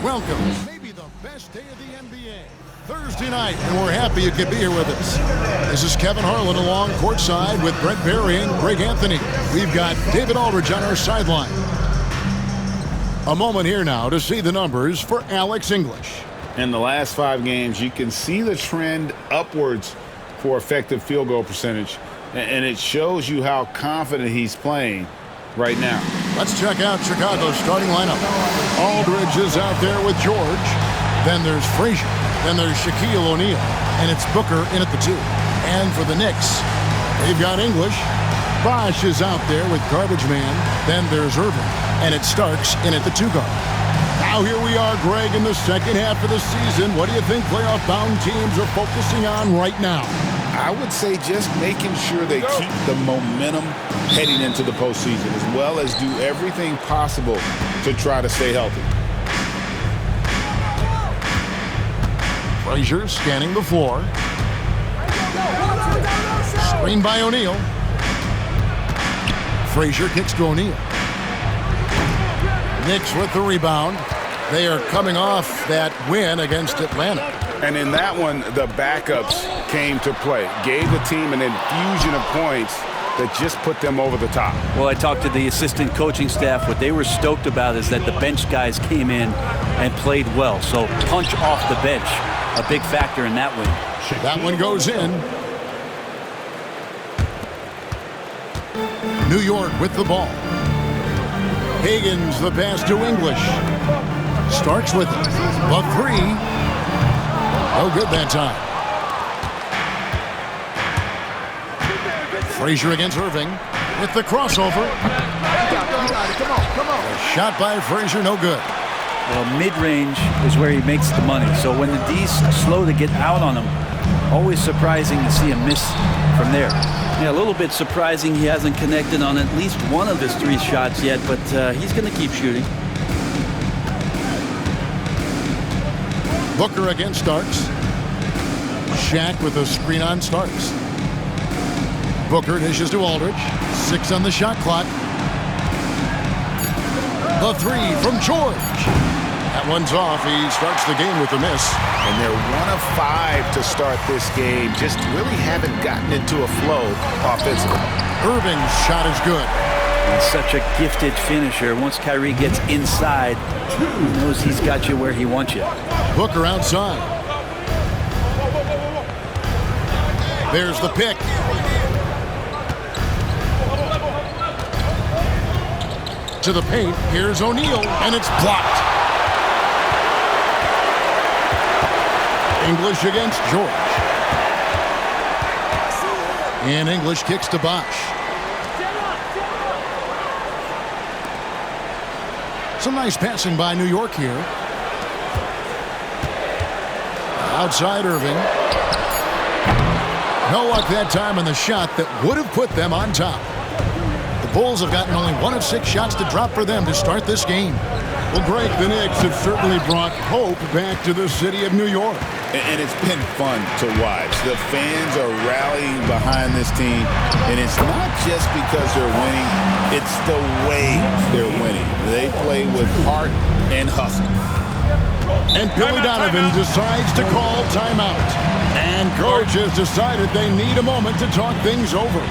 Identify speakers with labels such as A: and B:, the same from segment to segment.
A: Welcome. Maybe the best day of the NBA. Thursday night, and we're happy you could be here with us. This is Kevin Harlan along courtside with Brent Barry and Greg Anthony. We've got David Aldridge on our sideline. A moment here now to see the numbers for Alex English.
B: In the last 5 games, you can see the trend upwards for effective field goal percentage, and it shows you how confident he's playing right now.
A: Let's check out Chicago's starting lineup. Aldridge is out there with George. Then there's Frazier. Then there's Shaquille O'Neal. And it's Booker in at the 2. And for the Knicks, they've got English. Bosh is out there with Garbage Man. Then there's Irving. And it's Starks in at the 2 guard. Now here we are, Greg, in the second half of the season. What do you think playoff-bound teams are focusing on right now?
B: I would say just making sure they keep the momentum heading into the postseason, as well as do everything possible to try to stay healthy.
A: Frazier scanning the floor. Screen by O'Neal. Frazier kicks to O'Neal. Knicks with the rebound. They are coming off that win against Atlanta.
B: And in that one, the backups came to play. Gave the team an infusion of points that just put them over the top.
C: Well, I talked to the assistant coaching staff. What they were stoked about is that the bench guys came in and played well. So punch off the bench, a big factor in that win.
A: That one goes in. New York with the ball. Higgins, the pass to English. Starks with it. The 3. No good that time. Frazier against Irving with the crossover. A shot by Frazier, no good.
C: Well, mid-range is where he makes the money. So when the D's slow to get out on him, always surprising to see him miss from there. Yeah, a little bit surprising he hasn't connected on at least one of his 3 shots yet, but he's going to keep shooting.
A: Booker against Starks. Shaq with a screen on Starks. Booker dishes to Aldridge. 6 on the shot clock. The 3 from George. That one's off. He starts the game with a miss.
B: And they're 1 of 5 to start this game. Just really haven't gotten into a flow offensively.
A: Irving's shot is good.
C: He's such a gifted finisher. Once Kyrie gets inside, he knows he's got you where he wants you.
A: Booker outside. There's the pick. To the paint. Here's O'Neal, and it's blocked. English against George. And English kicks to Bosh. Some nice passing by New York here. Outside Irving. No luck that time on the shot that would have put them on top. The Bulls have gotten only 1 of 6 shots to drop for them to start this game. Well, Greg, the Knicks have certainly brought hope back to the city of New York.
B: And it's been fun to watch. The fans are rallying behind this team, and it's not just because they're winning, it's the way they're winning. They play with heart and hustle.
A: And Billy Donovan decides to call timeout. And coach has decided they need a moment to talk things over.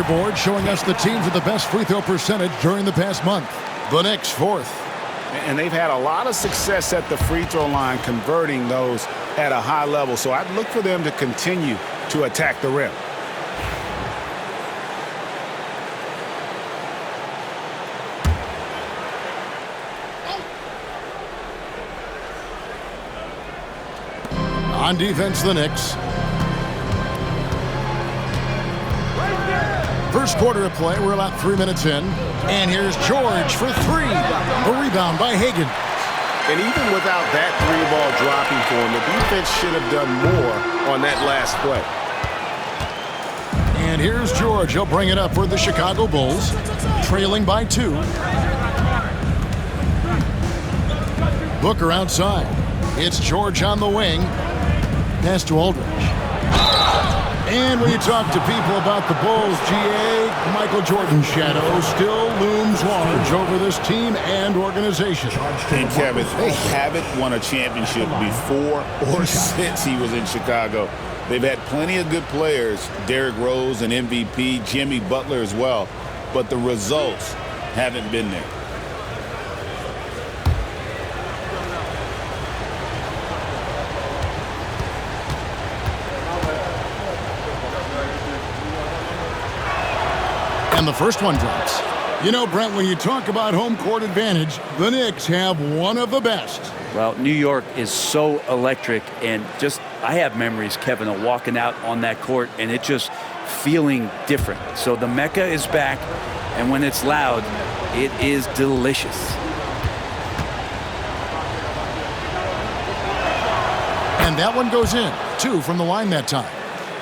A: leaderboard showing us the teams with the best free throw percentage during the past month. The Knicks 4th.
B: And they've had a lot of success at the free throw line, converting those at a high level. So I'd look for them to continue to attack the rim.
A: On defense, the Knicks. First quarter of play, we're about 3 minutes in. And here's George for three. A rebound by Hagan.
D: And even without that three ball dropping for him, the defense should have done more on that last play.
A: And here's George. He'll bring it up for the Chicago Bulls, trailing by 2. Booker outside. It's George on the wing. Pass to Aldridge. And when you talk to people about the Bulls, GA, Michael Jordan's shadow still looms large over this team and organization.
B: And Kevin, they haven't won a championship before or since he was in Chicago. They've had plenty of good players, Derrick Rose, an MVP, Jimmy Butler as well, but the results haven't been there.
A: And the first one drops. You know, Brent, when you talk about home court advantage, the Knicks have one of the best.
C: Well, New York is so electric, and just I have memories, Kevin, of walking out on that court and it just feeling different. So the Mecca is back, and when it's loud, it is delicious.
A: And that one goes in. 2 from the line that time.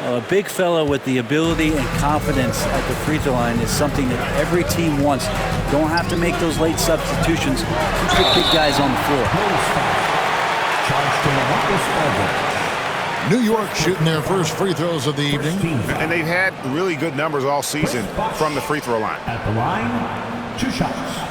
C: A big fella with the ability and confidence at the free throw line is something that every team wants. Don't have to make those late substitutions. Keep the big guys on the floor.
A: New York shooting their first free throws of the evening.
D: And they've had really good numbers all season from the free throw line.
E: At the line, 2 shots.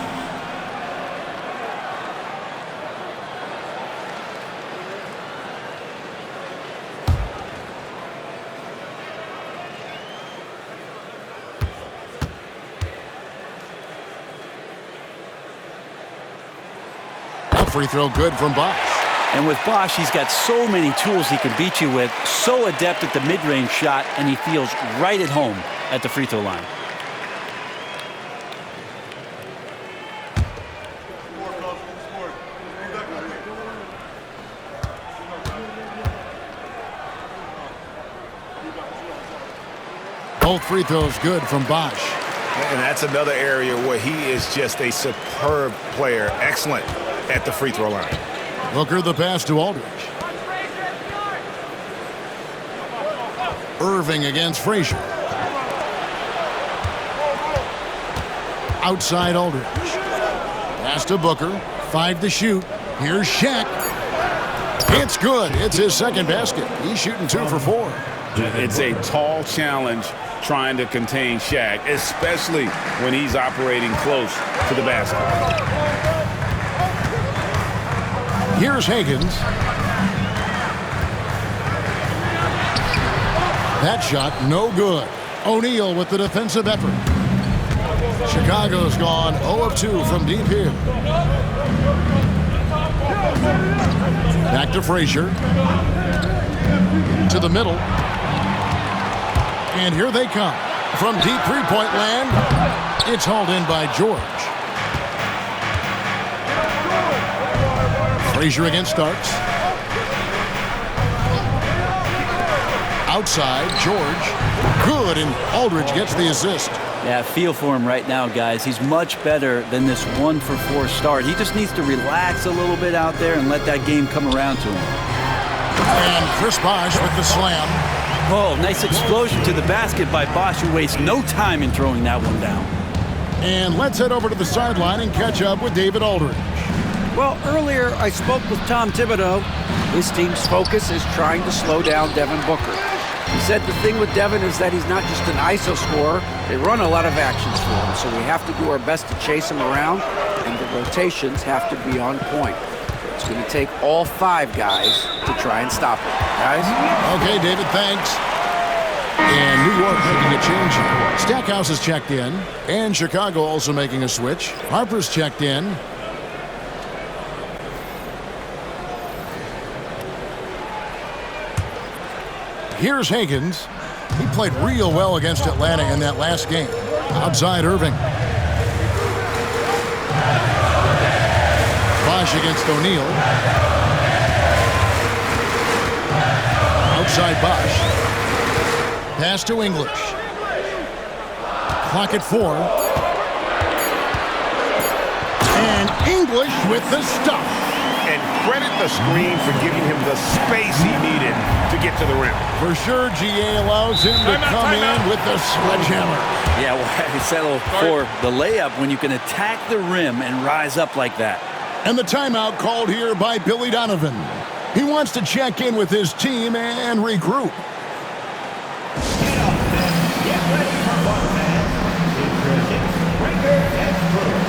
A: Free throw good from Bosch.
C: And with Bosch, he's got so many tools he can beat you with, so adept at the mid-range shot, and he feels right at home at the free throw line.
A: Both free throws good from Bosch.
D: And that's another area where he is just a superb player. Excellent at the free throw line.
A: Booker the pass to Aldridge. Irving against Frazier. Outside Aldridge. Pass to Booker. 5 to shoot. Here's Shaq. It's good. It's his second basket. He's shooting 2 for 4.
B: It's a tall challenge trying to contain Shaq, especially when he's operating close to the basket.
A: Here's Higgins. That shot, no good. O'Neal with the defensive effort. Chicago's gone 0 of 2 from deep here. Back to Frazier. To the middle. And here they come. From deep three-point land, it's hauled in by George. Frazier against Starks. Outside, George. Good, and Aldridge gets the assist.
C: Yeah, feel for him right now, guys. He's much better than this 1 for 4 start. He just needs to relax a little bit out there and let that game come around to him.
A: And Chris Bosh with the slam.
C: Oh, nice explosion to the basket by Bosch, who wastes no time in throwing that one down.
A: And let's head over to the sideline and catch up with David Aldridge.
F: Well, earlier I spoke with Tom Thibodeau. His team's focus is trying to slow down Devin Booker. He said the thing with Devin is that he's not just an ISO scorer. They run a lot of actions for him, so we have to do our best to chase him around, and the rotations have to be on point. It's going to take all 5 guys to try and stop him. Guys?
A: Okay, David, thanks. And New York making a change here. Stackhouse is checked in. And Chicago also making a switch. Harper's checked in. Here's Higgins. He played real well against Atlanta in that last game. Outside Irving. Bosch against O'Neal. Outside Bosch. Pass to English. Clock at 4. And English with the stop.
D: And credit the screen for giving him the space he needed to get to the rim.
A: For sure, GA allows him to come in with the sledgehammer.
C: Yeah, why settle for the layup when you can attack the rim and rise up like that?
A: And the timeout called here by Billy Donovan. He wants to check in with his team and regroup.
E: Get up, men. Get ready for one, man. Introducing Breaker and Brewer.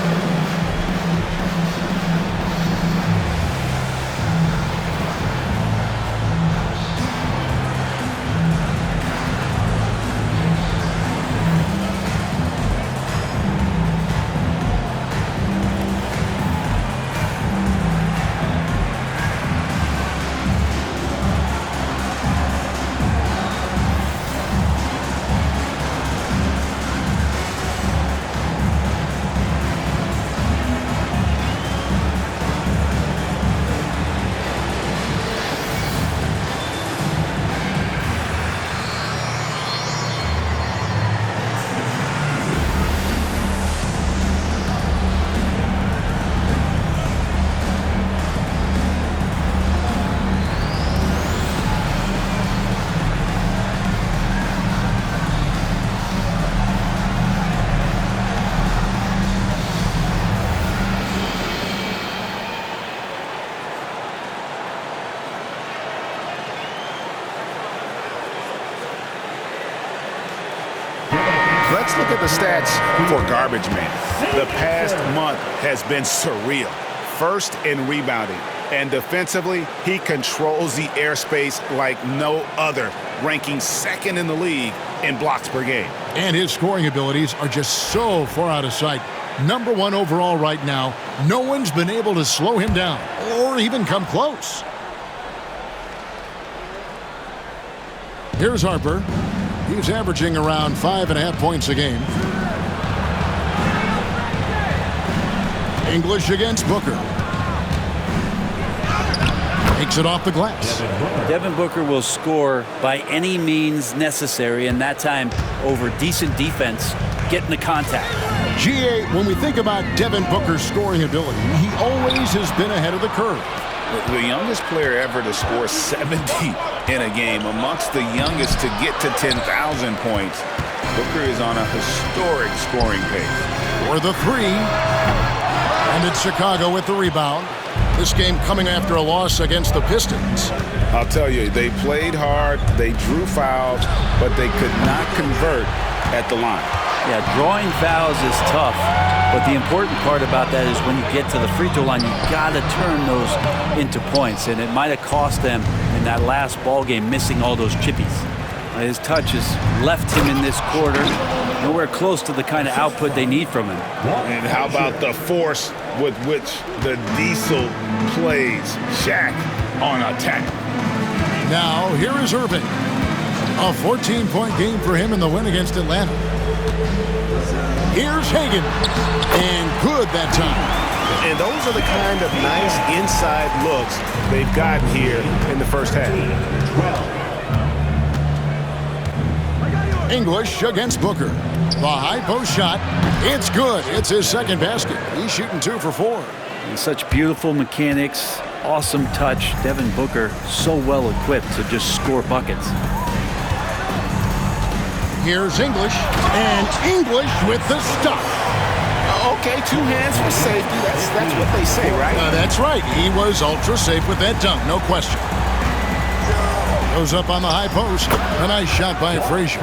D: Let's look at the stats for Garbage Man. The past month has been surreal. First in rebounding, and defensively, he controls the airspace like no other, ranking second in the league in blocks per game.
A: And his scoring abilities are just so far out of sight. Number 1 overall right now. No one's been able to slow him down or even come close. Here's Harper. He's averaging around 5.5 points a game. English against Booker. Takes it off the glass.
C: Devin Booker will score by any means necessary, and that time over decent defense, getting the contact.
A: GA, when we think about Devin Booker's scoring ability, he always has been ahead of the curve.
B: The youngest player ever to score 70 in a game, amongst the youngest to get to 10,000 points. Booker is on a historic scoring pace.
A: For the 3. And it's Chicago with the rebound. This game coming after a loss against the Pistons.
B: I'll tell you, they played hard, they drew fouls, but they could not convert at the line.
C: Yeah, drawing fouls is tough, but the important part about that is when you get to the free throw line, you got to turn those into points, and it might have cost them in that last ball game missing all those chippies. His touch has left him in this quarter nowhere close to the kind of output they need from him.
B: And how about the force with which the Diesel plays Shaq on attack?
A: Now, here is Irving. A 14-point game for him in the win against Atlanta. Here's Higgins. And good that time.
D: And those are the kind of nice inside looks they've gotten here in the first half.
A: English against Booker. The high post shot. It's good. It's his second basket. He's shooting 2 for 4.
C: And such beautiful mechanics, awesome touch. Devin Booker so well equipped to just score buckets.
A: Here's English. And English with the stop.
D: Okay, 2 hands for safety. That's what they say, right?
A: That's right. He was ultra safe with that dunk, no question. Goes up on the high post. A nice shot by Frazier.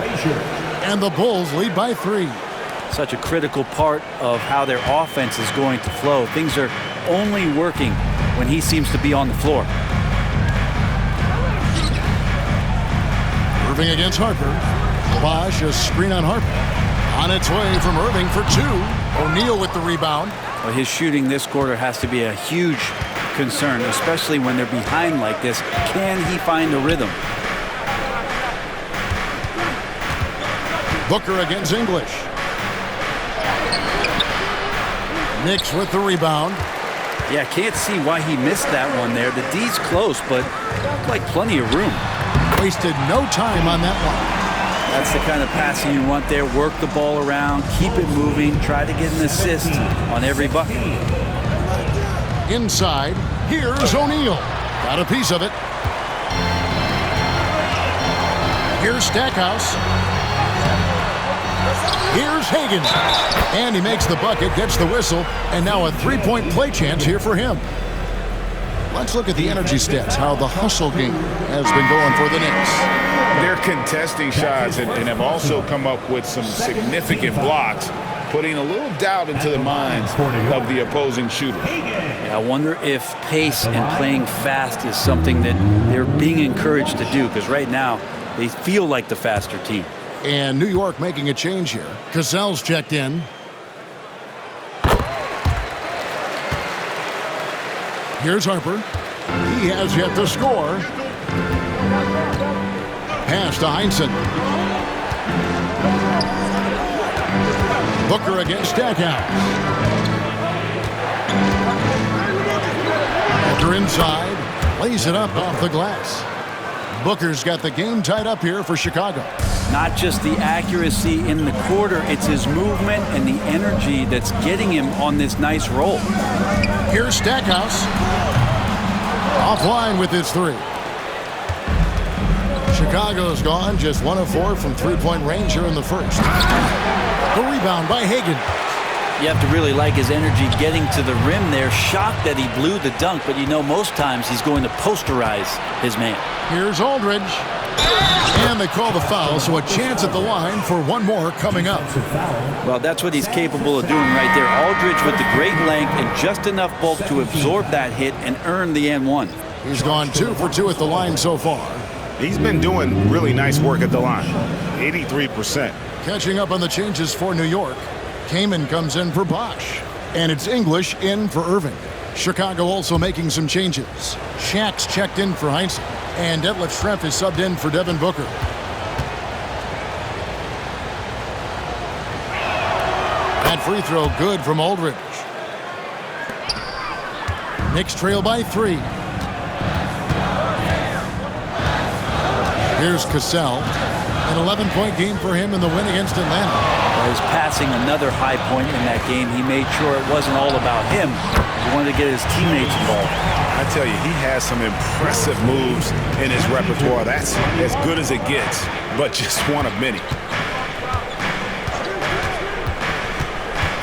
A: And the Bulls lead by 3.
C: Such a critical part of how their offense is going to flow. Things are only working when he seems to be on the floor.
A: Irving against Harper. Bosch, a screen on Harper. On its way from Irving for two. O'Neal with the rebound.
C: Well, his shooting this quarter has to be a huge concern, especially when they're behind like this. Can he find a rhythm?
A: Booker against English. Knicks with the rebound.
C: Yeah, can't see why he missed that one there. The D's close, but looked like plenty of room.
A: Wasted no time on that one.
C: That's the kind of passing you want there. Work the ball around, keep it moving, try to get an assist on every bucket.
A: Inside, here's O'Neal. Got a piece of it. Here's Stackhouse. Here's Hagan. And he makes the bucket, gets the whistle, and now a three-point play chance here for him. Let's look at the energy stats, how the hustle game has been going for the Knicks.
B: They're contesting shots and have also come up with some significant blocks, putting a little doubt into the minds of the opposing shooter.
C: Yeah, I wonder if pace and playing fast is something that they're being encouraged to do, because right now they feel like the faster team.
A: And New York making a change here. Cassell's checked in. Here's Harper. He has yet to score. Pass to Heinsohn. Booker against Stackhouse. Booker inside. Lays it up off the glass. Booker's got the game tied up here for Chicago.
C: Not just the accuracy in the quarter, it's his movement and the energy that's getting him on this nice roll.
A: Here's Stackhouse. Offline with his three. Chicago's gone just 1 of 4 from three-point range here in the first. The rebound by Hagan.
C: You have to really like his energy getting to the rim there. Shocked that he blew the dunk, but you know most times he's going to posterize his man.
A: Here's Aldridge. And they call the foul, so a chance at the line for one more coming up.
C: Well, that's what he's capable of doing right there. Aldridge with the great length and just enough bulk to absorb that hit and earn the N1.
A: He's gone 2 for 2 at the line so far.
D: He's been doing really nice work at the line. 83%.
A: Catching up on the changes for New York. Kaman comes in for Bosch. And it's English in for Irving. Chicago also making some changes. Shaq's checked in for Heinsohn. And Detlef Schrempf is subbed in for Devin Booker. That free throw good from Aldridge. Knicks trail by 3. Here's Cassell. An 11-point game for him in the win against Atlanta.
C: Well, he's passing another high point in that game. He made sure it wasn't all about him. He wanted to get his teammates involved.
D: I tell you, he has some impressive moves in his repertoire. That's as good as it gets, but just one of many.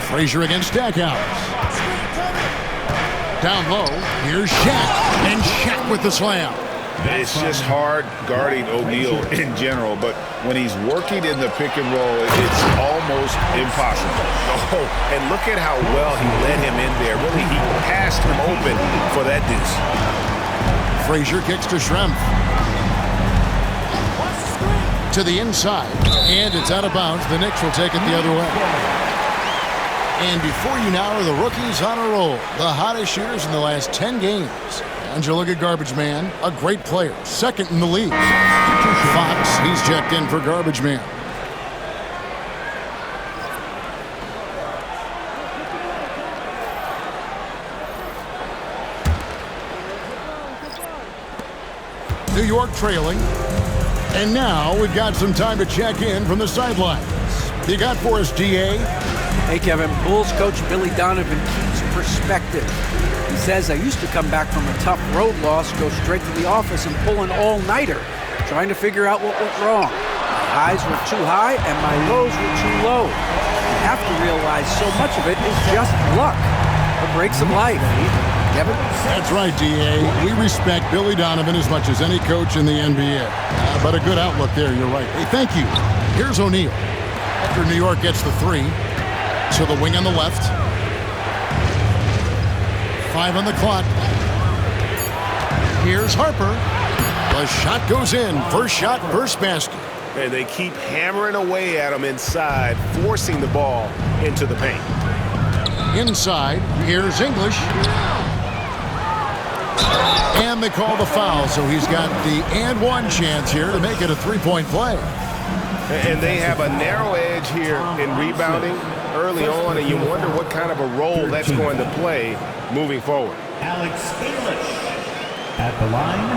A: Frazier against Stackhouse. Down low, here's Shaq. And Shaq with the slam.
B: It's just hard guarding O'Neal in general, but when he's working in the pick and roll, it's almost impossible. Oh, and look at how well he led him in there. Really, he passed him open for that deuce.
A: Frazier kicks to Schrempf. To the inside, and it's out of bounds. The Knicks will take it the other way. And before you now are the rookies on a roll. The hottest shooters in the last 10 games. Angela Garbage Man, a great player, second in the league. Fox, he's checked in for Garbage Man. New York trailing. And now we've got some time to check in from the sidelines. You got for us, DA?
F: Hey, Kevin. Bulls coach Billy Donovan keeps perspective. He says, I used to come back from a tough road loss, go straight to the office and pull an all-nighter, trying to figure out what went wrong. My highs were too high and my lows were too low. You have to realize so much of it is just luck. The breaks of life. Kevin?
A: That's right, DA. We respect Billy Donovan as much as any coach in the NBA. But a good outlook there, you're right. Hey, thank you. Here's O'Neal. After New York gets the 3, to the wing on the left. 5 on the clock. Here's Harper. The shot goes in. First shot, first basket.
D: And they keep hammering away at him inside, forcing the ball into the paint.
A: Inside, here's English. And they call the foul, so he's got the and one chance here to make it a three-point play.
D: And they have a narrow edge here in rebounding early on, and you wonder what kind of a role that's going to play moving forward.
E: Alex English at the line.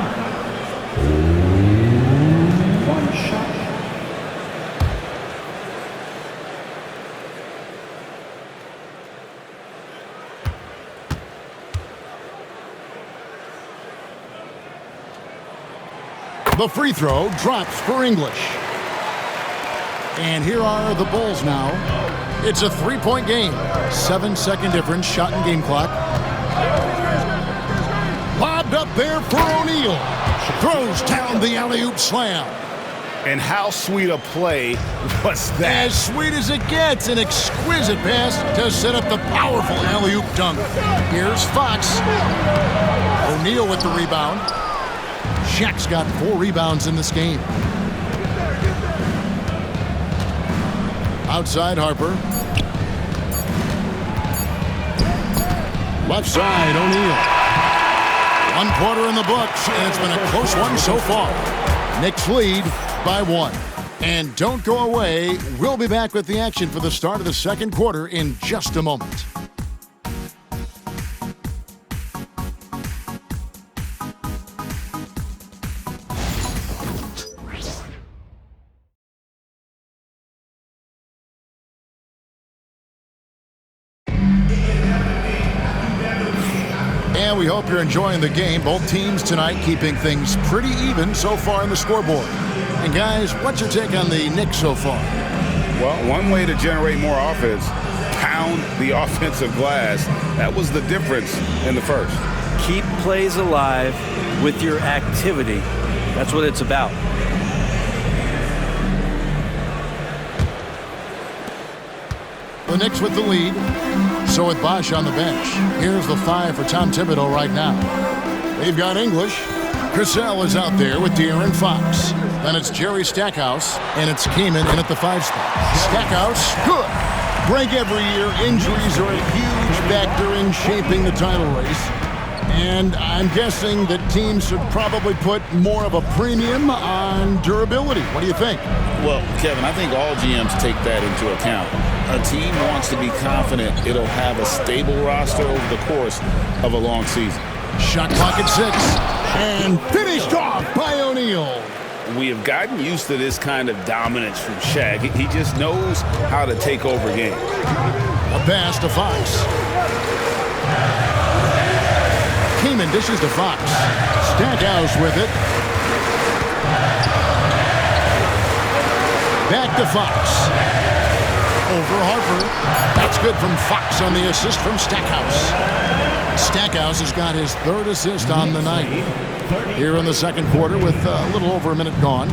E: One shot.
A: The free throw drops for English. And here are the Bulls now. It's a three-point game. 7-second difference, shot and game clock. Lobbed up there for O'Neal. Throws down the alley-oop slam.
D: And how sweet a play was that?
A: As sweet as it gets, an exquisite pass to set up the powerful alley-oop dunk. Here's Fox. O'Neal with the rebound. Shaq's got 4 rebounds in this game. Outside Harper. Left side, O'Neal. 1 quarter in the books, and it's been a close one so far. Knicks lead by 1. And don't go away. We'll be back with the action for the start of the second quarter in just a moment. And we hope you're enjoying the game. Both teams tonight keeping things pretty even so far on the scoreboard. And guys, what's your take on the Knicks so far?
B: Well, one way to generate more offense, pound the offensive glass. That was the difference in the first.
C: Keep plays alive with your activity. That's what it's about.
A: The Knicks with the lead. So with Bosch on the bench, here's the 5 for Tom Thibodeau right now. They've got English. Cassell is out there with De'Aaron Fox. Then it's Jerry Stackhouse, and it's Kaman in at the 5 spot. Stackhouse, good. Break every year. Injuries are a huge factor in shaping the title race. And I'm guessing that teams should probably put more of a premium on durability. What do you think?
B: Well, Kevin, I think all GMs take that into account. A team wants to be confident it'll have a stable roster over the course of a long season.
A: Shot clock at 6. And finished off by O'Neal.
B: We have gotten used to this kind of dominance from Shaq. He just knows how to take over games.
A: A pass to Fox. Kaman dishes to Fox. Stackhouse with it. Back to Fox. Over Harper. That's good from Fox on the assist from Stackhouse. Stackhouse has got his 3rd assist on the night. Here in the second quarter with a little over a minute gone.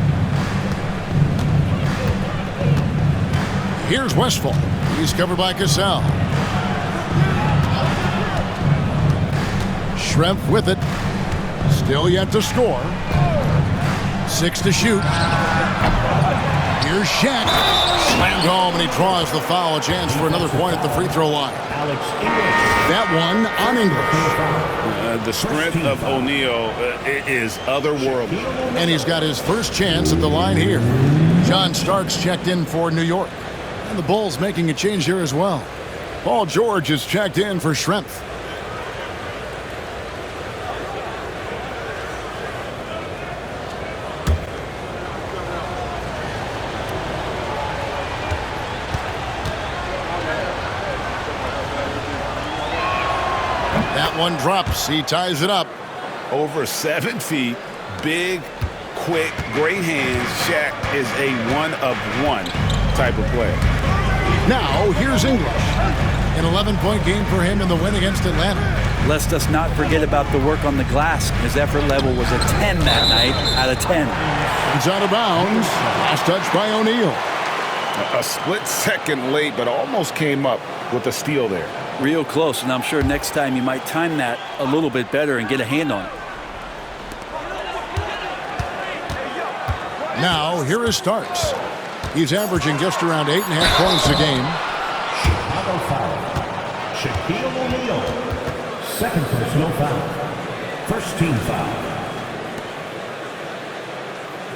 A: Here's Westphal. He's covered by Cassell. Schrempf with it. Still yet to score. 6 to shoot. Here's Shaq. Slammed home, and he draws the foul. A chance for another point at the free throw line.
E: Alex English.
A: That one on English.
B: The strength of O'Neal is otherworldly.
A: And he's got his first chance at the line here. John Starks checked in for New York. And the Bulls making a change here as well. Paul George is checked in for Schrempf. That one drops. He ties it up.
B: Over 7 feet, big, quick, great hands. Shaq is a one-of-one type of player.
A: Now, here's English. An 11-point game for him in the win against Atlanta.
C: Let's us not forget about the work on the glass. His effort level was a 10 that night out of 10.
A: He's out of bounds. Last touch by O'Neal.
B: A split second late, but almost came up with a steal there.
C: Real close, and I'm sure next time you might time that a little bit better and get a hand on it.
A: Now, here is Starks. He's averaging just around 8.5 points a game.
E: Chicago foul. Shaquille O'Neal. Second personal foul. First team foul.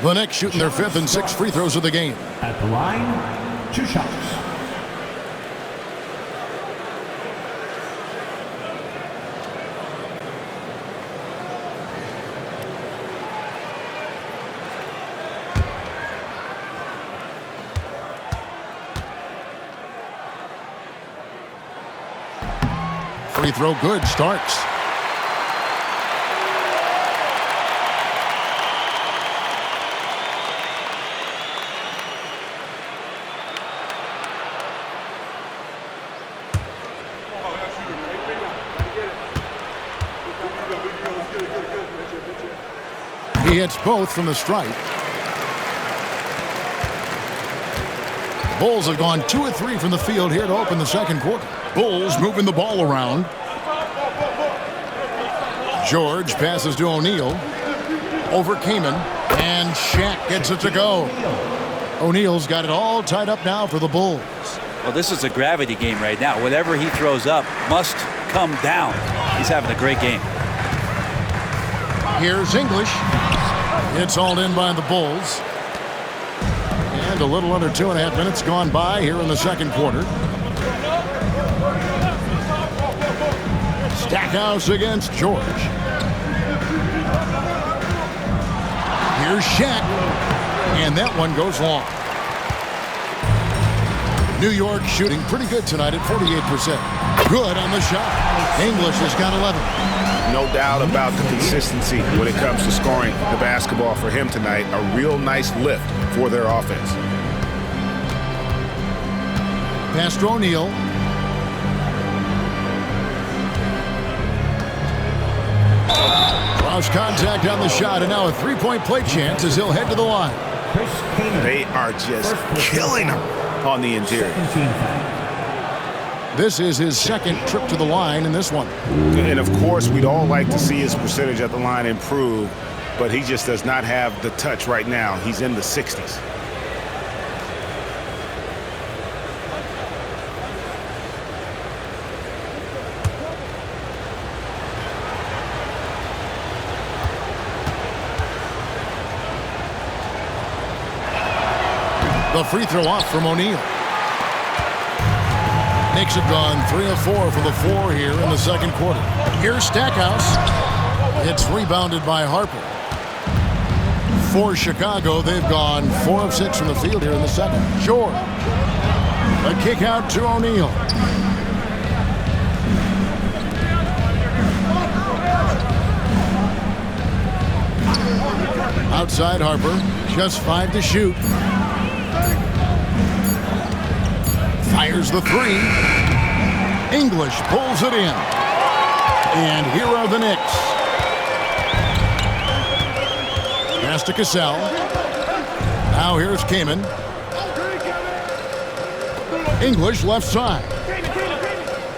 A: The Knicks shooting their 5th and 6th free throws of the game.
E: At the line, 2 shots.
A: Free throw good, Starks. He hits both from the stripe. Bulls have gone 2 of 3 from the field here to open the second quarter. Bulls moving the ball around. George passes to O'Neal. Over Kaman. And Shaq gets it to go. O'Neal's got it all tied up now for the Bulls.
C: Well, this is a gravity game right now. Whatever he throws up must come down. He's having a great game.
A: Here's English. It's all in by the Bulls. And a little under 2.5 minutes gone by here in the second quarter. Stackhouse against George. Here's Shaq. And that one goes long. New York shooting pretty good tonight at 48%. Good on the shot. English has got 11.
D: No doubt about the consistency when it comes to scoring the basketball for him tonight. A real nice lift for their offense.
A: Pass to O'Neal. Cross contact on the shot, and now a three-point play chance as he'll head to the line.
D: They are just killing him on the interior.
A: This is his second trip to the line in this one.
D: And of course, we'd all like to see his percentage at the line improve, but he just does not have the touch right now. He's in the 60s.
A: The free throw off from O'Neal. Knicks have gone 3 of 4 from the floor here in the second quarter. Here's Stackhouse. It's rebounded by Harper. For Chicago, they've gone 4 of 6 from the field here in the second. George. A kick out to O'Neal. Outside Harper. Just 5 to shoot. Fires the 3. English pulls it in. And here are the Knicks. Pass to Cassell. Now here's Kaman. English left side.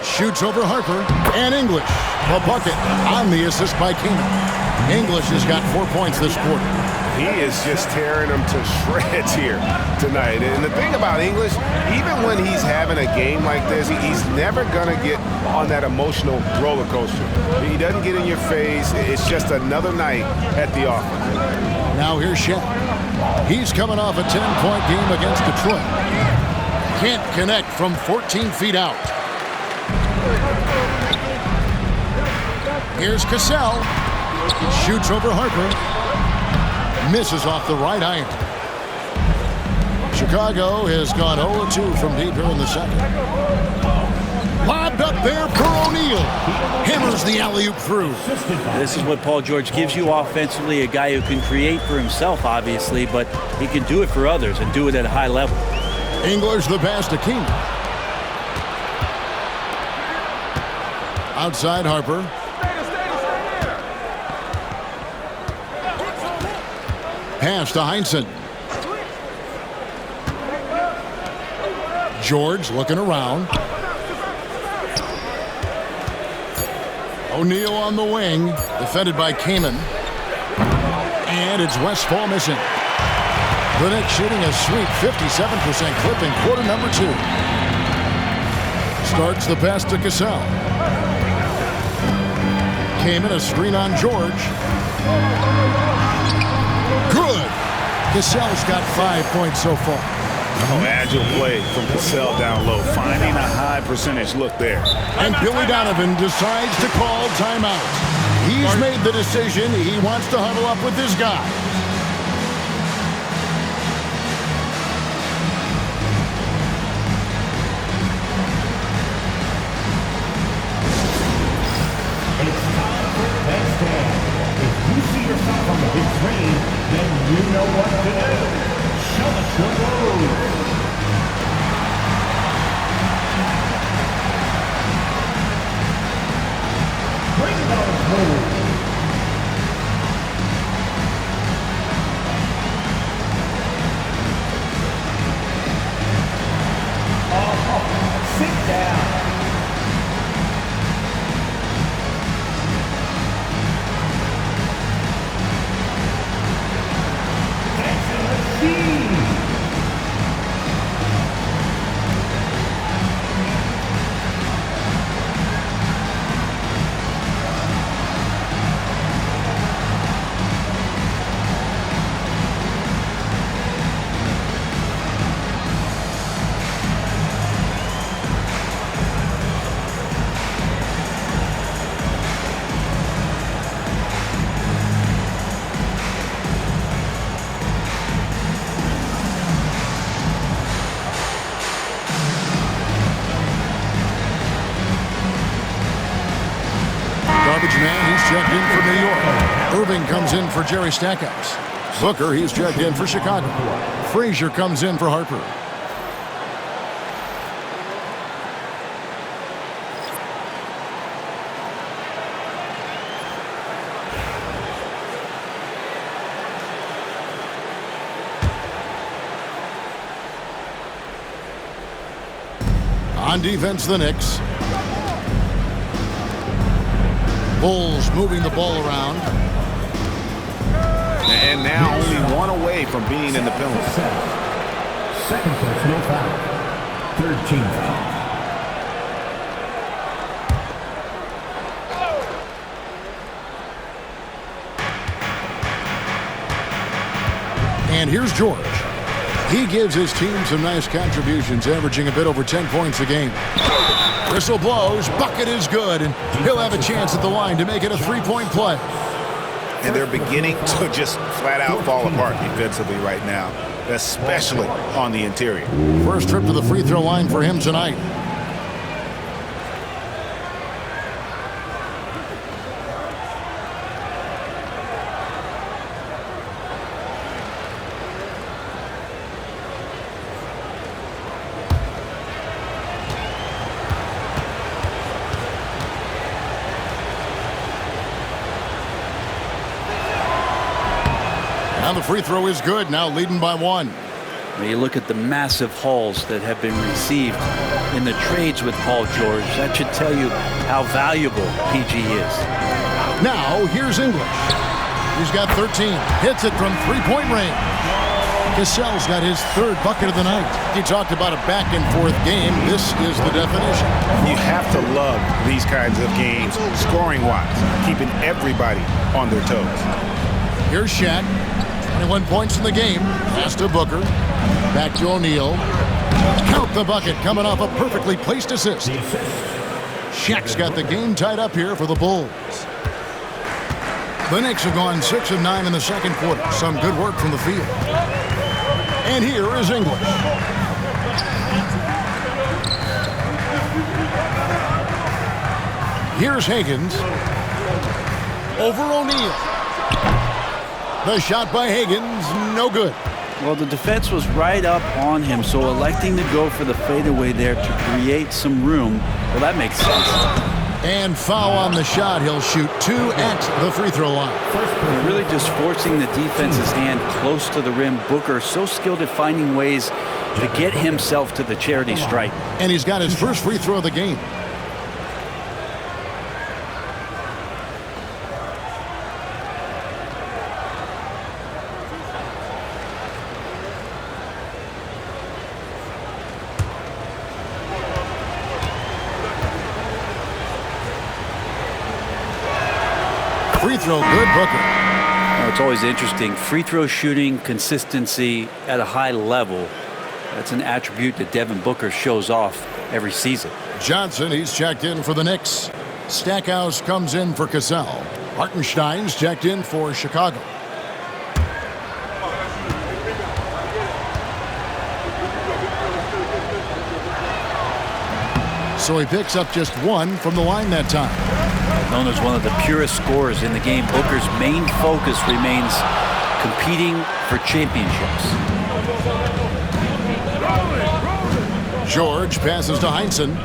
A: Shoots over Harper. And English. A bucket on the assist by Kaman. English has got 4 points this quarter.
D: He is just tearing them to shreds here tonight. And the thing about English, even when he's having a game like this, he's never going to get on that emotional roller coaster. He doesn't get in your face. It's just another night at the office.
A: Now here's Shaq. He's coming off a 10-point game against Detroit. Can't connect from 14 feet out. Here's Cassell. Shoots over Harper. Misses off the right iron. Chicago has gone 0-2 from deep here in the second. Lobbed up there for O'Neal. Hammers the alley-oop through.
C: This is what Paul George gives you offensively, a guy who can create for himself, obviously, but he can do it for others and do it at a high level.
A: English the pass to King. Outside Harper. Pass to Heinsohn. George looking around. O'Neal on the wing, defended by Kaman. And it's Westfall missing. The Knicks shooting a sweet 57% clip in quarter number 2. Starts the pass to Cassell. Came in a screen on George. Good. Cassell's got 5 points so far.
D: Oh, agile play from Cassell down low, finding a high percentage look there.
A: And Billy Donovan decides to call timeout. He's made the decision. He wants to huddle up with his guy.
E: It's time for next stand. If you see yourself on the big screen, then you know what to do. Show us your move. Bring those moves. Oh, sit down.
A: Garbage man, he's checked in for New York. Irving comes in for Jerry Stackhouse. Booker, he's checked in for Chicago. Frazier comes in for Harper. On defense, the Knicks. Bulls moving the ball around.
D: And now only one away from being in the penalty.
E: Second personal foul. Third team foul.
A: And here's George. He gives his team some nice contributions, averaging a bit over 10 points a game. Whistle blows, bucket is good, and he'll have a chance at the line to make it a three-point play.
D: And they're beginning to just flat out fall apart defensively right now, especially on the interior.
A: First trip to the free throw line for him tonight. And the free throw is good, now leading by 1.
C: When you look at the massive hauls that have been received in the trades with Paul George, that should tell you how valuable PG is.
A: Now, here's English. He's got 13, hits it from three-point range. Cassell's got his third bucket of the night. He talked about a back-and-forth game. This is the definition.
D: You have to love these kinds of games, scoring-wise, keeping everybody on their toes.
A: Here's Shaq. 21 points in the game. Pass to Booker. Back to O'Neal. Count the bucket coming off a perfectly placed assist. Shaq's got the game tied up here for the Bulls. The Knicks have gone 6 of 9 in the second quarter. Some good work from the field. And here is English. Here's Higgins. Over O'Neal. The shot by Higgins, no good.
C: Well, the defense was right up on him, so electing to go for the fadeaway there to create some room, well, that makes sense.
A: And foul on the shot. He'll shoot 2 at the free throw line.
C: They're really just forcing the defense's hand close to the rim. Booker so skilled at finding ways to get himself to the charity stripe.
A: And he's got his first free throw of the game. Free throw good, Booker.
C: It's always interesting. Free throw shooting, consistency at a high level. That's an attribute that Devin Booker shows off every season.
A: Johnson, he's checked in for the Knicks. Stackhouse comes in for Cassell. Hartenstein's checked in for Chicago. So he picks up just one from the line that time.
C: Known as one of the purest scorers in the game, Booker's main focus remains competing for championships.
A: George passes to Heinsohn.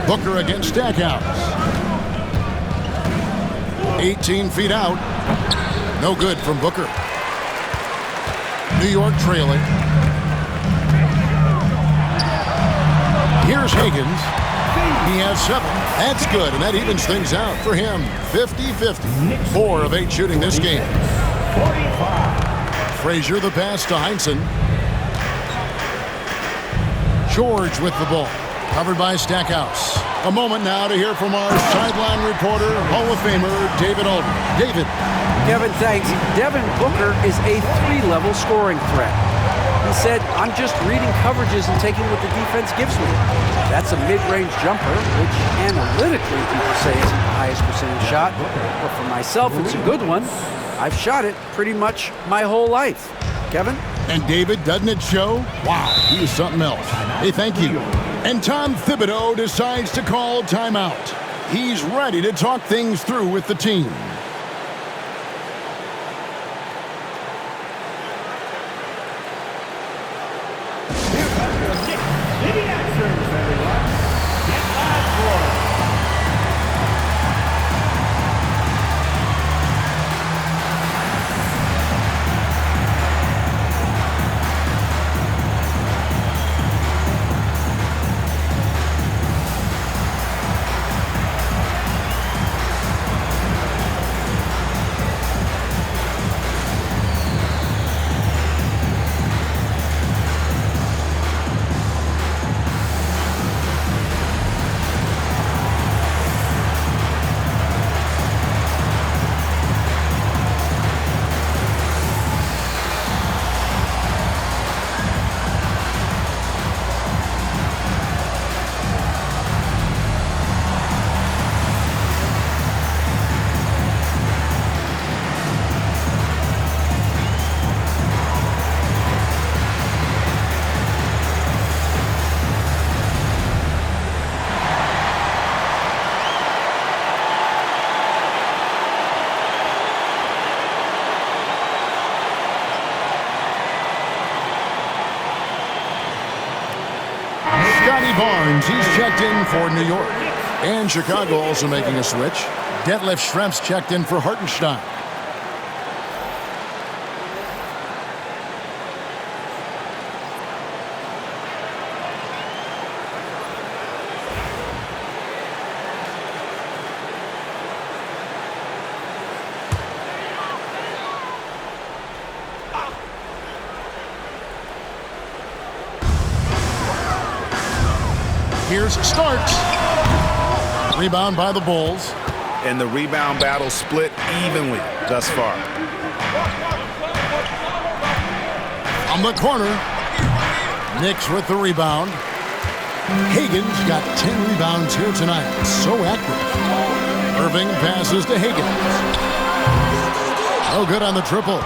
A: Booker against Stackhouse. 18 feet out. No good from Booker. New York trailing. Here's Higgins. He has 7. That's good, and that evens things out for him. 50-50. 4 of 8 shooting this game. Frazier the pass to Heinsohn. George with the ball. Covered by Stackhouse. A moment now to hear from our sideline reporter, Hall of Famer David Alden. David.
F: Kevin, thanks. Devin Booker is a 3-level scoring threat. He said, I'm just reading coverages and taking what the defense gives me. That's a mid-range jumper, which analytically people say isn't the highest percentage shot. But for myself, it's a good one. I've shot it pretty much my whole life. Kevin?
A: And David, doesn't it show? Wow, he is something else. Hey, thank you. And Tom Thibodeau decides to call timeout. He's ready to talk things through with the team. Barnes, he's checked in for New York. And Chicago also making a switch. Detlef Schrempf's checked in for Hartenstein. Here's Starks. Rebound by the Bulls.
D: And the rebound battle split evenly thus far.
A: On the corner. Knicks with the rebound. Higgins got 10 rebounds here tonight. So active. Irving passes to Higgins. No good on the triple.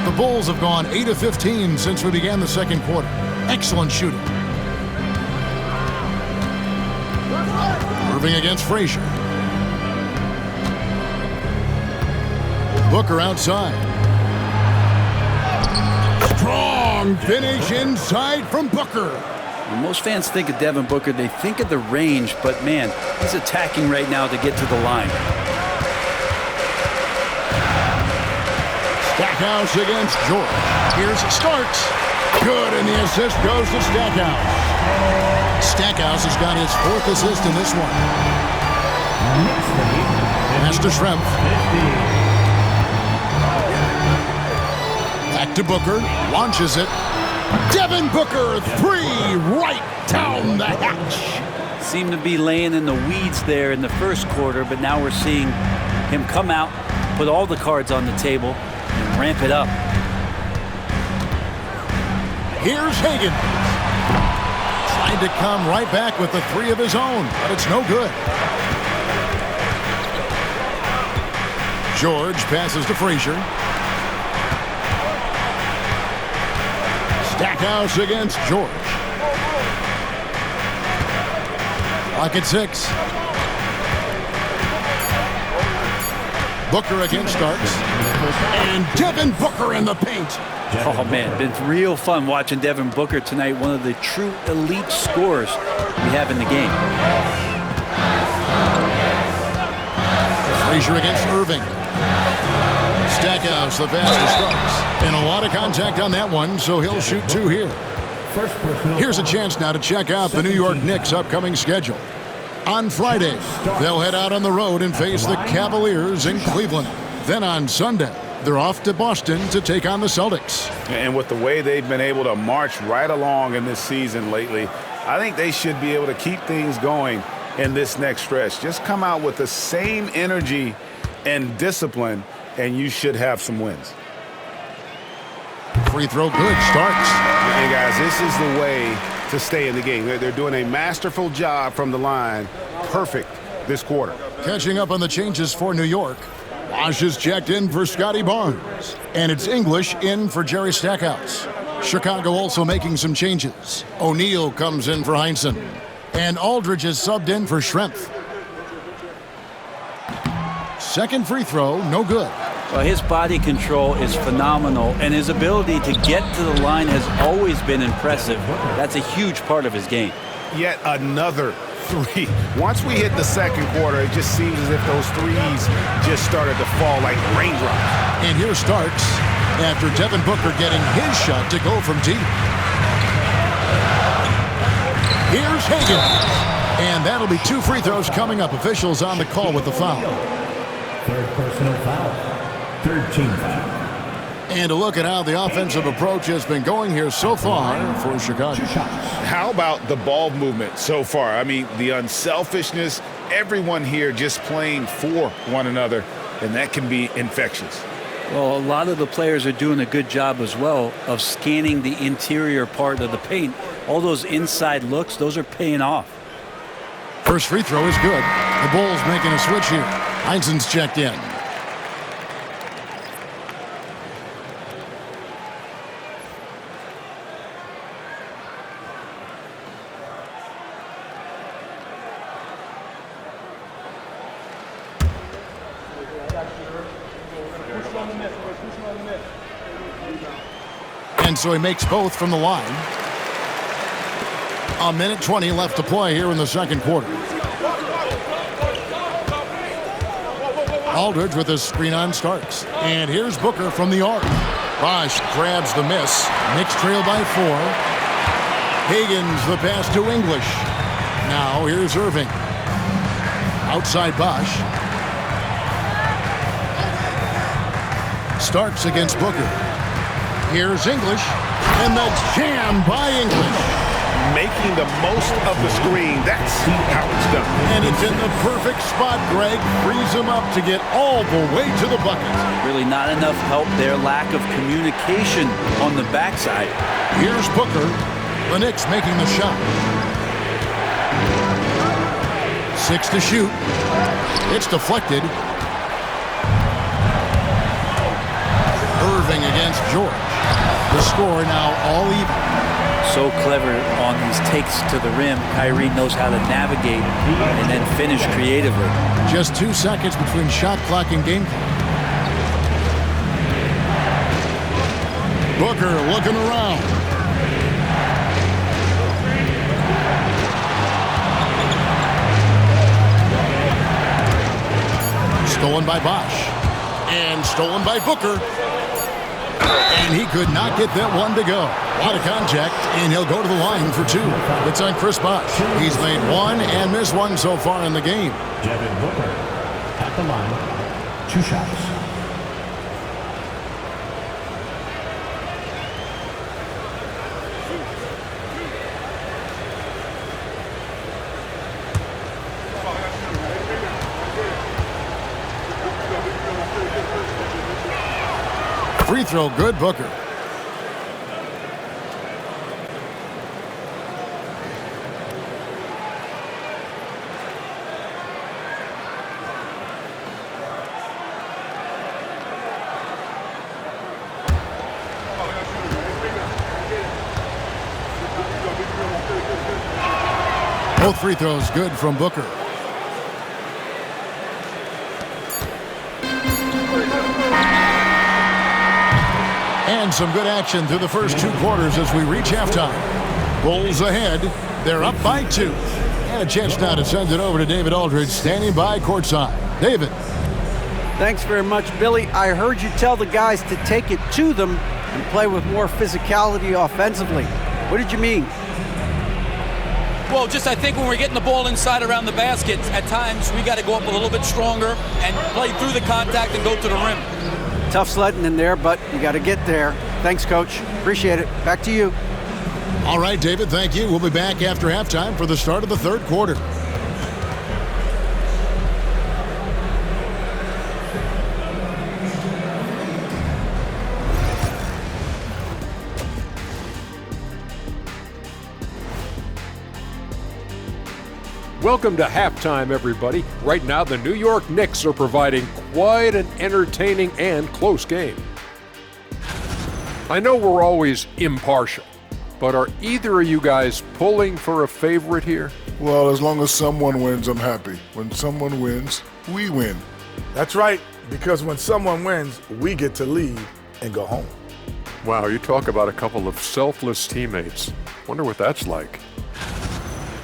A: The Bulls have gone 8 of 15 since we began the second quarter. Excellent shooting. Irving against Frazier. Booker outside. Strong finish inside from Booker.
C: When most fans think of Devin Booker, they think of the range, but man, he's attacking right now to get to the line.
A: Stackhouse against George. Here's Starks. Good, and the assist goes to Stackhouse. Stackhouse has got his 4th assist in this one. Pass to Schrempf. Back to Booker. Launches it. Devin Booker, 3 right down the hatch.
C: seemed to be laying in the weeds there in the first quarter, but now we're seeing him come out, put all the cards on the table, and ramp it up.
A: Here's Hagen. Trying to come right back with the three of his own, but it's no good. George passes to Frazier. Stackhouse against George. Lock at 6. Booker against Starks. And Devin Booker in the paint.
C: Oh, man, been real fun watching Devin Booker tonight. One of the true elite scorers we have in the game.
A: Frazier against Irving. Stackhouse, the pass to Starks. And a lot of contact on that one, so he'll shoot 2 here. Here's a chance now to check out the New York Knicks' upcoming schedule. On Friday, they'll head out on the road and face the Cavaliers in Cleveland. Then on Sunday, they're off to Boston to take on the Celtics.
D: And with the way they've been able to march right along in this season lately, I think they should be able to keep things going in this next stretch. Just come out with the same energy and discipline, and you should have some wins.
A: Free throw good. Starks.
D: Hey, guys, this is the way to stay in the game. They're doing a masterful job from the line. Perfect this quarter.
A: Catching up on the changes for New York. Bosh is checked in for Scotty Barnes. And it's English in for Jerry Stackhouse. Chicago also making some changes. O'Neal comes in for Heinsohn. And Aldridge is subbed in for Schrempf. Second free throw, no good.
C: Well, his body control is phenomenal, and his ability to get to the line has always been impressive. That's a huge part of his game.
D: Yet another 3. Once we hit the second quarter, it just seems as if those threes just started to fall like raindrops.
A: And here's Starks after Devin Booker getting his shot to go from deep. Here's Hagen. And that'll be 2 free throws coming up. Officials on the call with the foul.
E: Third personal foul. 13 foul.
A: And a look at how the offensive approach has been going here so far for Chicago.
D: How about the ball movement so far? I mean, the unselfishness, everyone here just playing for one another, and that can be infectious.
C: Well, a lot of the players are doing a good job as well of scanning the interior part of the paint. All those inside looks, those are paying off.
A: First free throw is good. The Bulls making a switch here. Heinsohn's checked in. And so he makes both from the line. A minute 20 left to play here in the second quarter. Aldridge with a screen on Starks. And here's Booker from the arc. Bosh grabs the miss. Knicks trail by 4. Higgins the pass to English. Now here's Irving. Outside Bosh. Starks against Booker. Here's English. And the jam by English.
D: Making the most of the screen. That's how it's done.
A: And it's in the perfect spot, Greg. Frees him up to get all the way to the bucket.
C: Really not enough help there. Lack of communication on the backside.
A: Here's Booker. The Knicks making the shot. 6 to shoot. It's deflected. Irving against George. The score now all even.
C: So clever on these takes to the rim. Kyrie knows how to navigate and then finish creatively.
A: Just 2 seconds between shot clock and game clock. Booker looking around. Stolen by Bosh. And stolen by Booker. And he could not get that one to go. A lot of contact, and he'll go to the line for 2. It's on Chris Bosh. He's made 1 and missed 1 so far in the game.
E: Devin Booker at the line. 2 shots.
A: Free throw good, Booker. Both free throws good from Booker. And some good action through the first 2 quarters as we reach halftime. Bulls ahead. They're up by 2. And a chance now to send it over to David Aldridge, standing by courtside. David.
F: Thanks very much, Billy. I heard you tell the guys to take it to them and play with more physicality offensively. What did you mean?
G: Well, just I think when we're getting the ball inside around the basket, at times we got to go up a little bit stronger and play through the contact and go to the rim.
F: Tough sledding in there, but you got to get there. Thanks, Coach. Appreciate it. Back to you.
A: All right, David, thank you. We'll be back after halftime for the start of the third quarter.
H: Welcome to halftime, everybody. Right now, the New York Knicks are providing quite an entertaining and close game. I know we're always impartial, but are either of you guys pulling for a favorite here?
I: Well, as long as someone wins, I'm happy. When someone wins, we win.
J: That's right, because when someone wins, we get to leave and go home.
H: Wow, you talk about a couple of selfless teammates. Wonder what that's like.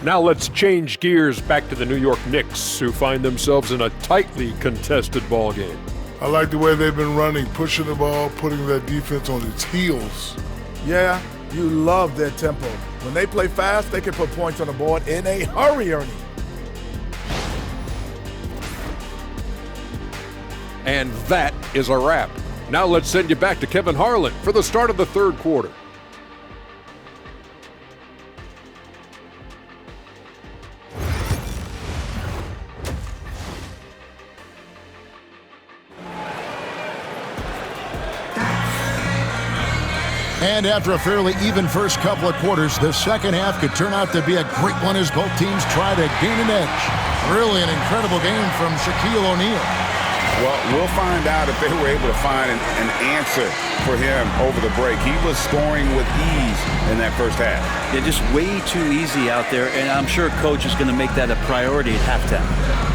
H: Now let's change gears back to the New York Knicks, who find themselves in a tightly contested ball game.
I: I like the way they've been running, pushing the ball, putting that defense on its heels.
J: Yeah, you love their tempo. When they play fast, they can put points on the board in a hurry, Ernie.
H: And that is a wrap. Now let's send you back to Kevin Harlan for the start of the third quarter.
A: And after a fairly even first couple of quarters, the second half could turn out to be a great one as both teams try to gain an edge. Really an incredible game from Shaquille O'Neal.
B: Well, we'll find out if they were able to find an answer for him over the break. He was scoring with ease in that first half.
C: They're just way too easy out there, and I'm sure Coach is going to make that a priority at halftime.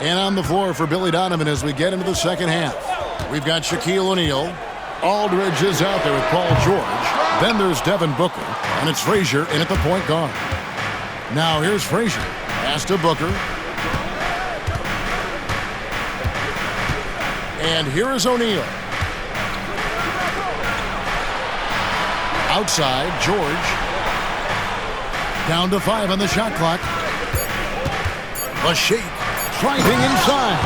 A: And on the floor for Billy Donovan as we get into the second half. We've got Shaquille O'Neal. Aldridge is out there with Paul George. Then there's Devin Booker. And it's Frazier in at the point guard. Now here's Frazier. Pass to Booker. And here is O'Neal. Outside, George. Down to 5 on the shot clock. A shake. Driving inside.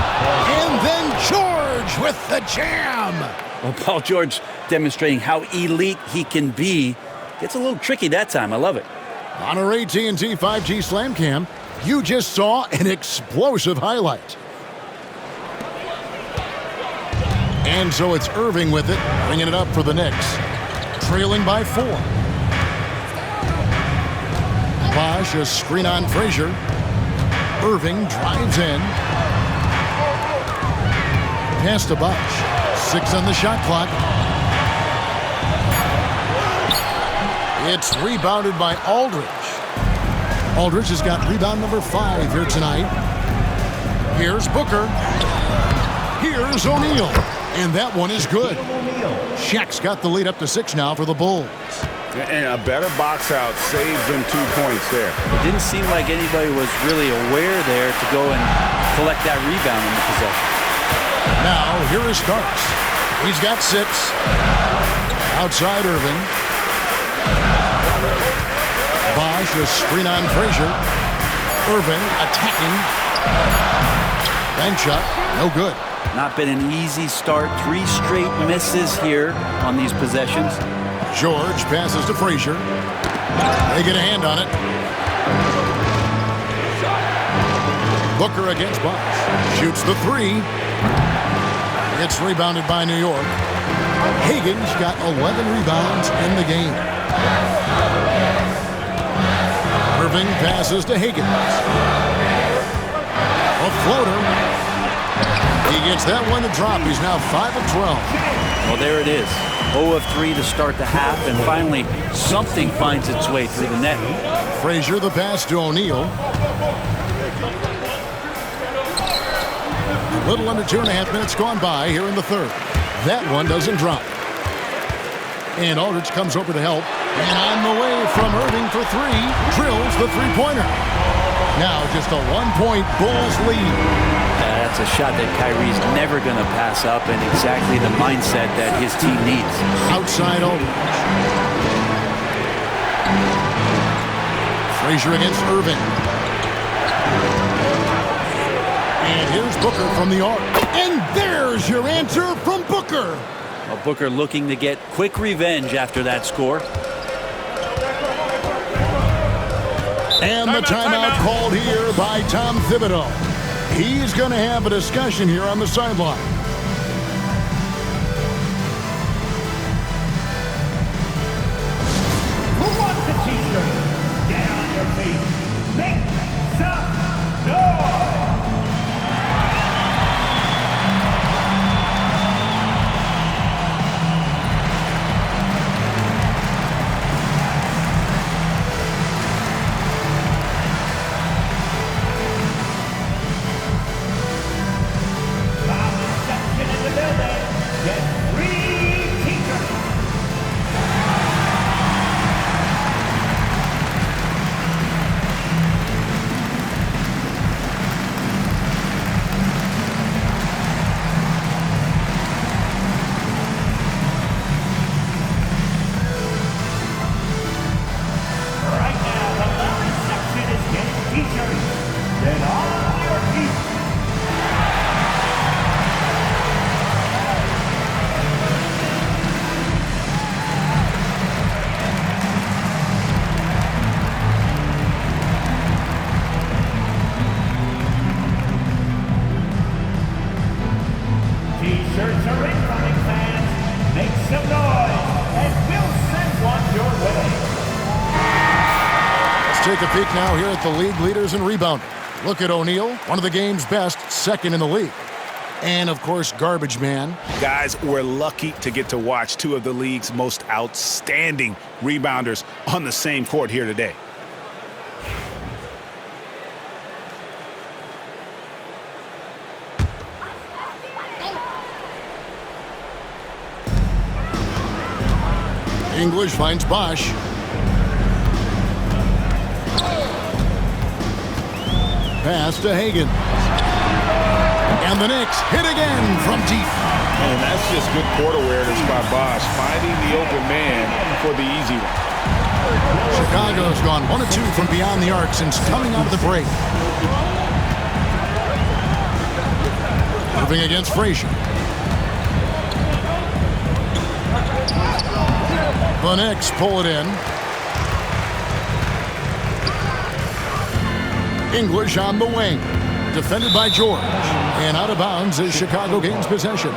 A: And then George with the jam.
C: Well, Paul George demonstrating how elite he can be. Gets a little tricky that time. I love it.
A: On our AT&T 5G Slam Cam, you just saw an explosive highlight. And so it's Irving with it, bringing it up for the Knicks. Trailing by 4. Bosh, a screen on Frazier. Irving drives in. Pass to Bosh. 6 on the shot clock. It's rebounded by Aldridge. Aldridge has got rebound number 5 here tonight. Here's Booker. Here's O'Neal. And that one is good. Shaq's got the lead up to 6 now for the Bulls.
B: And a better box out saves them 2 points there.
C: It didn't seem like anybody was really aware there to go and collect that rebound in the possession.
A: Now, here is Starks. He's got 6. Outside Irving. Bosh, a screen on Frazier. Irving attacking. Bank shot, no good.
C: Not been an easy start. 3 straight misses here on these possessions.
A: George passes to Frazier. They get a hand on it. Booker against Bosch. Shoots the three. It's rebounded by New York. Higgins got 11 rebounds in the game. Irving passes to Higgins. A floater. He gets that one to drop. He's now 5 of 12.
C: Well, there it is. 0 of 3 to start the half, and finally something finds its way through the net.
A: Frazier the pass to O'Neal. A little under 2.5 minutes gone by here in the third. That one doesn't drop. And Aldridge comes over to help. And on the way from Irving for three, drills the three-pointer. Now just a 1-point Bulls lead.
C: That's a shot that Kyrie's never going to pass up, and exactly the mindset that his team needs.
A: Outside Aldridge. Frazier against Irving. And here's Booker from the arc. And there's your answer from Booker.
C: Well, Booker looking to get quick revenge after that score.
A: And the timeout called here by Tom Thibodeau. He's going to have a discussion here on the sideline.
E: Who wants the t-shirt? Get on your feet. Make some noise. T-shirts are incoming, fans. Make some noise, and we'll send one your way.
A: Let's take a peek now here at the league leaders in rebounding. Look at O'Neal, one of the game's best, second in the league. And, of course, garbage man.
D: Guys, we're lucky to get to watch two of the league's most outstanding rebounders on the same court here today.
A: English finds Bosch. Pass to Hagan. And the Knicks hit again from deep.
B: And that's just good court awareness by Bosch, finding the open man for the easy one.
A: Chicago's gone 1 of 2 from beyond the arc since coming out of the break. Irving against Frazier. The Knicks pull it in. English on the wing. Defended by George. And out of bounds as Chicago gains possession.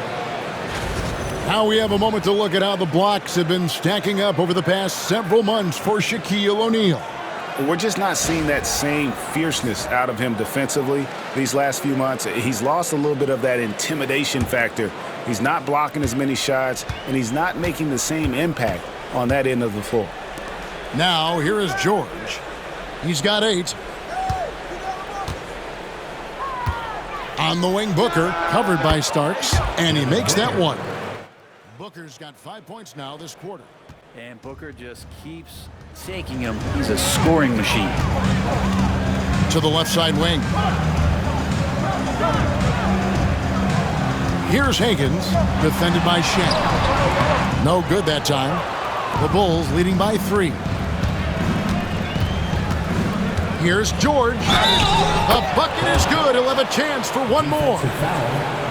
A: Now we have a moment to look at how the blocks have been stacking up over the past several months for Shaquille O'Neal.
D: We're just not seeing that same fierceness out of him defensively these last few months. He's lost a little bit of that intimidation factor. He's not blocking as many shots, and he's not making the same impact on that end of the floor.
A: Now here is George. He's got 8. On the wing, Booker, covered by Starks, and he makes that one. Booker's got 5 points now this quarter.
C: And Booker just keeps taking him. He's a scoring machine.
A: To the left side wing. Here's Higgins, defended by Shen. No good that time. The Bulls leading by 3. Here's George. The bucket is good. He'll have a chance for one more.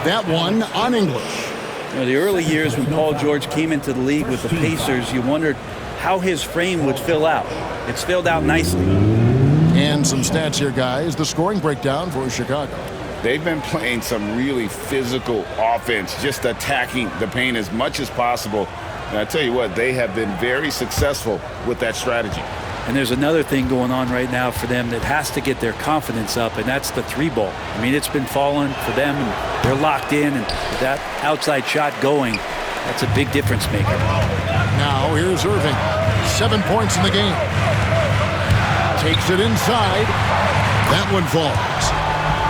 A: That one on English.
C: You know, the early years when Paul George came into the league with the Pacers, you wondered how his frame would fill out. It's filled out nicely.
A: And some stats here, guys. The scoring breakdown for Chicago.
B: They've been playing some really physical offense, just attacking the paint as much as possible. And I tell you what, they have been very successful with that strategy.
C: And there's another thing going on right now for them that has to get their confidence up, and that's the three ball. I mean, it's been falling for them, and they're locked in, and with that outside shot going, that's a big difference maker.
A: Now here's Irving. 7 points in the game. Takes it inside. That one falls.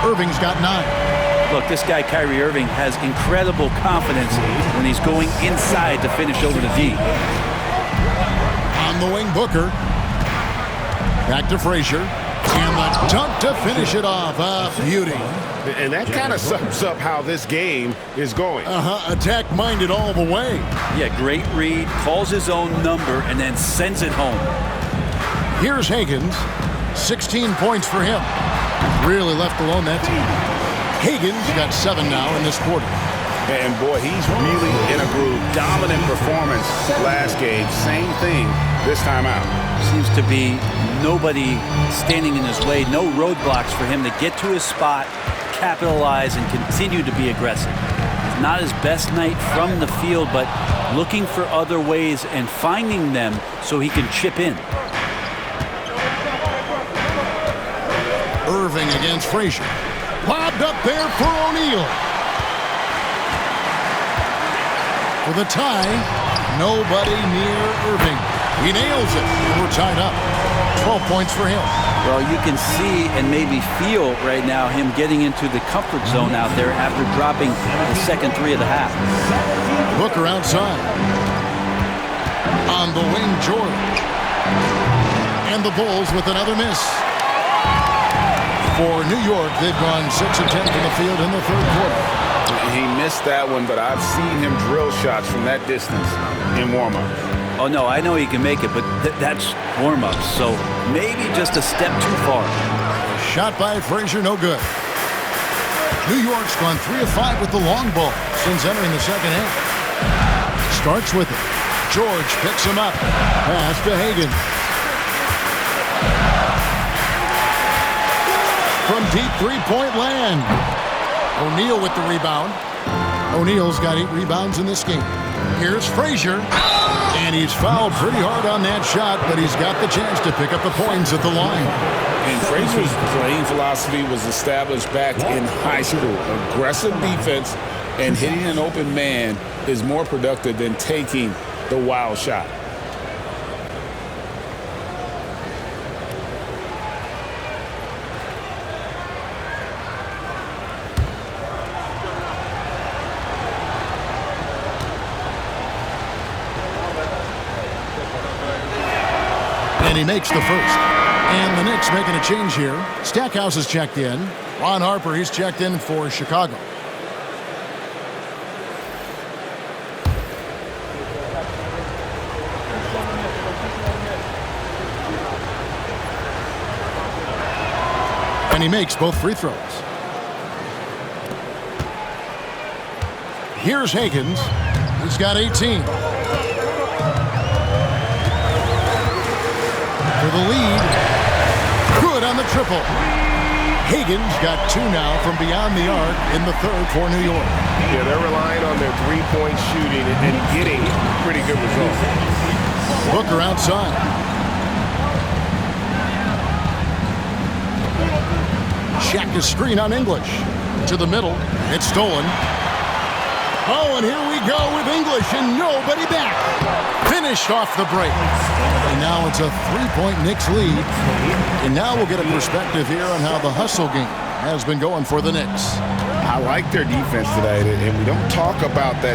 A: Irving's got 9.
C: Look, this guy, Kyrie Irving, has incredible confidence when he's going inside to finish over the D.
A: On the wing, Booker. Back to Frazier. And the dunk to finish it off. Beauty.
D: And that kind of sums up how this game is going.
A: Attack-minded all the way.
C: Yeah, great read, calls his own number, and then sends it home.
A: Here's Higgins. 16 points for him. Really left alone that team. Higgins got 7 now in this quarter.
B: And boy, he's really in a groove. Dominant performance last game. Same thing this time out.
C: Seems to be nobody standing in his way. No roadblocks for him to get to his spot, capitalize, and continue to be aggressive. It's not his best night from the field, but looking for other ways and finding them so he can chip in.
A: Irving against Frazier. Lobbed up there for O'Neal. For the tie, nobody near Irving. He nails it, and we're tied up. 12 points for him.
C: Well, you can see and maybe feel right now him getting into the comfort zone out there after dropping the second three of the half.
A: Booker outside. On the wing, George. And the Bulls with another miss. For New York, they've gone 6 of 10 from the field in the third quarter.
B: He missed that one, but I've seen him drill shots from that distance in warm-up.
C: Oh, no, I know he can make it, but that's warm-up, so maybe just a step too far.
A: Shot by Frazier, no good. New York's gone 3 of 5 with the long ball since entering the second half. Starts with it. George picks him up. Pass to Higgins. From deep three-point land. O'Neal with the rebound. O'Neal's got 8 rebounds in this game. Here's Frazier. And he's fouled pretty hard on that shot, but he's got the chance to pick up the points at the line.
B: And Frazier's playing philosophy was established back in high school. Aggressive defense and hitting an open man is more productive than taking the wild shot.
A: And he makes the first. And the Knicks making a change here. Stackhouse is checked in. Ron Harper, he's checked in for Chicago. And he makes both free throws. Here's Higgins. He's got 18. For the lead. Good on the triple. Higgins got 2 now from beyond the arc in the third for New York.
D: Yeah, they're relying on their three-point shooting and getting pretty good results.
A: Booker outside. Check his screen on English. To the middle. It's stolen. Oh, and here we go with English and nobody back. Finished off the break. And now it's a 3-point Knicks lead. And now we'll get a perspective here on how the hustle game has been going for the Knicks.
B: I like their defense today, and we don't talk about that